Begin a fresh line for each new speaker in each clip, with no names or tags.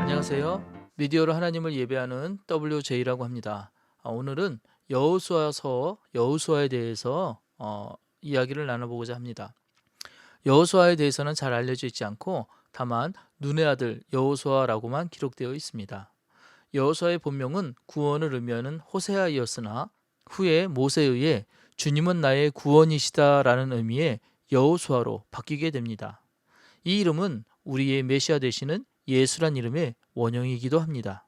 안녕하세요. 미디어로 하나님을 예배하는 WJ라고 합니다. 오늘은 여호수아서 여호수아에 대해서 이야기를 나눠보고자 합니다. 여호수아에 대해서는 잘 알려져 있지 않고 다만 눈의 아들 여호수아라고만 기록되어 있습니다. 여호수아의 본명은 구원을 의미하는 호세아이었으나 후에 모세에 의해 주님은 나의 구원이시다라는 의미의 여호수아로 바뀌게 됩니다. 이 이름은 우리의 메시아 되시는 예수란 이름의 원형이기도 합니다.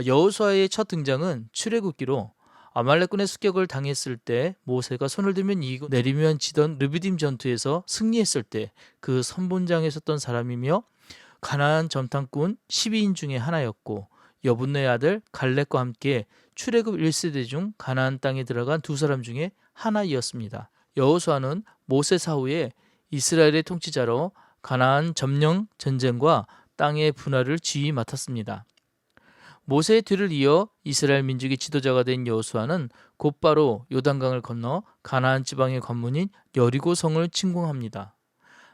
여호수아의 첫 등장은 출애굽기로 아말렉군의 습격을 당했을 때 모세가 손을 들면 이기고 내리면 지던 르비딤 전투에서 승리했을 때 그 선본장에 섰던 사람이며 가나안 전탐꾼 12인 중에 하나였고 여분네의 아들 갈렙과 함께 출애굽 1세대 중 가나안 땅에 들어간 두 사람 중에 하나이었습니다. 여호수아는 모세 사후에 이스라엘의 통치자로 가나안 점령 전쟁과 땅의 분할을 지휘 맡았습니다. 모세의 뒤를 이어 이스라엘 민족의 지도자가 된 여호수아는 곧바로 요단강을 건너 가나안 지방의 관문인 여리고성을 침공합니다.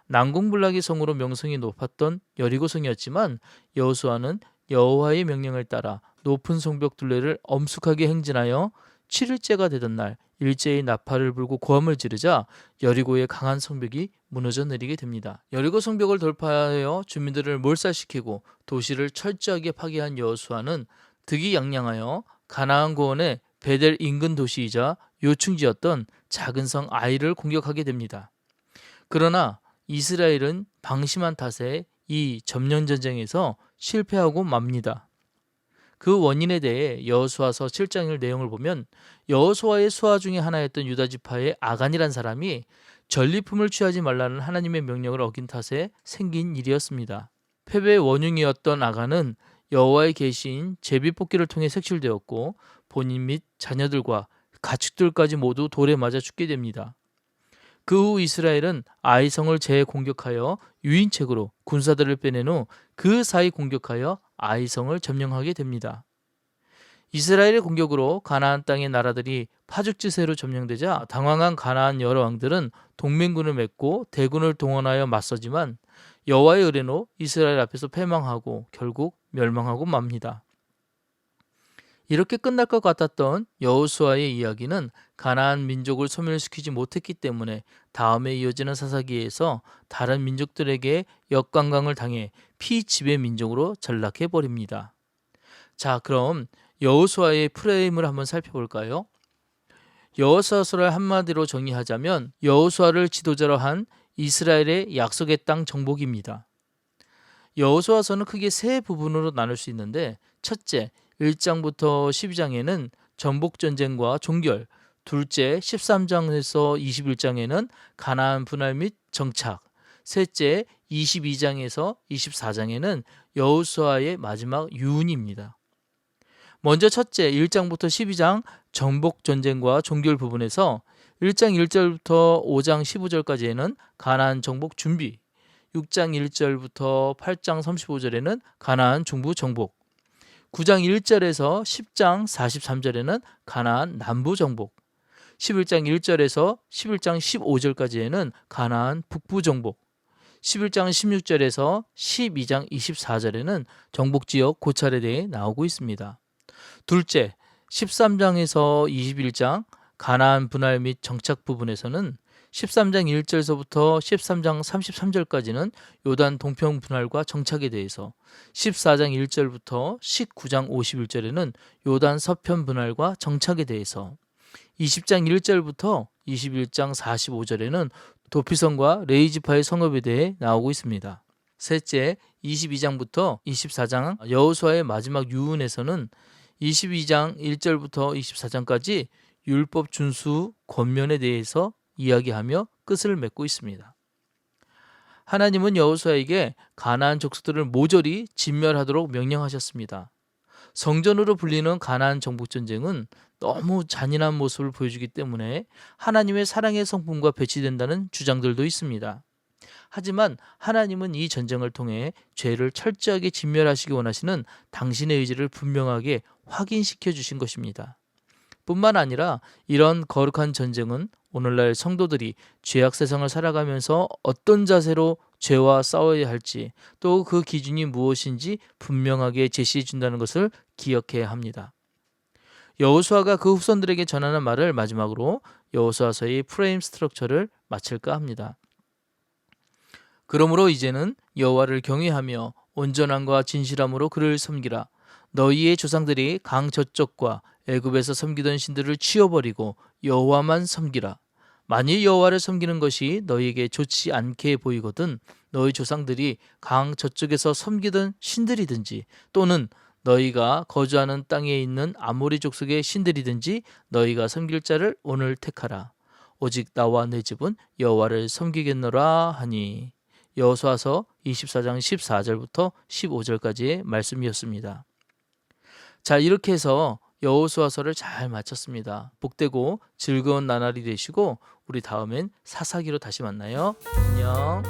난공불락의 성으로 명성이 높았던 여리고성이었지만 여호수아는 여호와의 명령을 따라 높은 성벽 둘레를 엄숙하게 행진하여 7일째가 되던 날 일제히 나팔을 불고 고함을 지르자 여리고의 강한 성벽이 무너져 내리게 됩니다. 여리고 성벽을 돌파하여 주민들을 몰살시키고 도시를 철저하게 파괴한 여호수아는 득이양양하여 가나안 고원의 베델 인근 도시이자 요충지였던 작은 성 아이를 공격하게 됩니다. 그러나 이스라엘은 방심한 탓에 이 점령전쟁에서 실패하고 맙니다. 그 원인에 대해 여호수아서 7장 1 내용을 보면 여호수아의 수하 중에 하나였던 유다지파의 아간이란 사람이 전리품을 취하지 말라는 하나님의 명령을 어긴 탓에 생긴 일이었습니다. 패배의 원흉이었던 아간은 여호와의 계시인 제비뽑기를 통해 색출되었고 본인 및 자녀들과 가축들까지 모두 돌에 맞아 죽게 됩니다. 그 후 이스라엘은 아이성을 재공격하여 유인책으로 군사들을 빼낸 후 그 사이 공격하여 아이성을 점령하게 됩니다. 이스라엘의 공격으로 가나안 땅의 나라들이 파죽지세로 점령되자 당황한 가나안 여러 왕들은 동맹군을 맺고 대군을 동원하여 맞서지만 여호와의 의뢰로 이스라엘 앞에서 패망하고 결국 멸망하고 맙니다. 이렇게 끝날 것 같았던 여호수아의 이야기는 가나안 민족을 소멸시키지 못했기 때문에 다음에 이어지는 사사기에서 다른 민족들에게 역관광을 당해 피지배 민족으로 전락해 버립니다. 자, 그럼 여호수아의 프레임을 한번 살펴볼까요? 여호수아서를 한마디로 정의하자면 여호수아를 지도자로 한 이스라엘의 약속의 땅 정복입니다. 여호수아서는 크게 세 부분으로 나눌 수 있는데 첫째, 1장부터 12장에는 정복전쟁과 종결, 둘째 13장에서 21장에는 가나안 분할 및 정착, 셋째 22장에서 24장에는 여호수아의 마지막 유언입니다. 먼저 첫째 1장부터 12장 정복전쟁과 종결 부분에서 1장 1절부터 5장 15절까지에는 가나안 정복 준비, 6장 1절부터 8장 35절에는 가나안 중부 정복, 9장 1절에서 10장 43절에는 가나안 남부 정복, 11장 1절에서 11장 15절까지에는 가나안 북부 정복, 11장 16절에서 12장 24절에는 정복지역 고찰에 대해 나오고 있습니다. 둘째, 13장에서 21장 가나안 분할 및 정착 부분에서는 13장 1절에서부터 13장 33절까지는 요단 동편 분할과 정착에 대해서, 14장 1절부터 19장 51절에는 요단 서편 분할과 정착에 대해서, 20장 1절부터 21장 45절에는 도피성과 레이지파의 성읍에 대해 나오고 있습니다. 셋째, 22장부터 24장 여호수아의 마지막 유언에서는 22장 1절부터 24장까지 율법 준수 권면에 대해서 이야기하며 끝을 맺고 있습니다. 하나님은 여호수아에게 가나안 족속들을 모조리 진멸하도록 명령하셨습니다. 성전으로 불리는 가나안 정복전쟁은 너무 잔인한 모습을 보여주기 때문에 하나님의 사랑의 성품과 배치된다는 주장들도 있습니다. 하지만 하나님은 이 전쟁을 통해 죄를 철저하게 진멸하시기 원하시는 당신의 의지를 분명하게 확인시켜 주신 것입니다. 뿐만 아니라 이런 거룩한 전쟁은 오늘날 성도들이 죄악 세상을 살아가면서 어떤 자세로 죄와 싸워야 할지, 또 그 기준이 무엇인지 분명하게 제시해 준다는 것을 기억해야 합니다. 여호수아가 그 후손들에게 전하는 말을 마지막으로 여호수아서의 프레임 스트럭처를 마칠까 합니다. 그러므로 이제는 여호와를 경외하며 온전함과 진실함으로 그를 섬기라. 너희의 조상들이 강 저쪽과 애굽에서 섬기던 신들을 치워버리고 여호와만 섬기라. 만일 여호와를 섬기는 것이 너희에게 좋지 않게 보이거든 너희 조상들이 강 저쪽에서 섬기던 신들이든지 또는 너희가 거주하는 땅에 있는 아모리 족속의 신들이든지 너희가 섬길 자를 오늘 택하라. 오직 나와 내 집은 여호와를 섬기겠노라 하니. 여호수아서 24장 14절부터 15절까지의 말씀이었습니다. 자, 이렇게 해서 여호수아서를 잘 마쳤습니다. 복되고 즐거운 나날이 되시고 우리 다음엔 사사기로 다시 만나요. 안녕.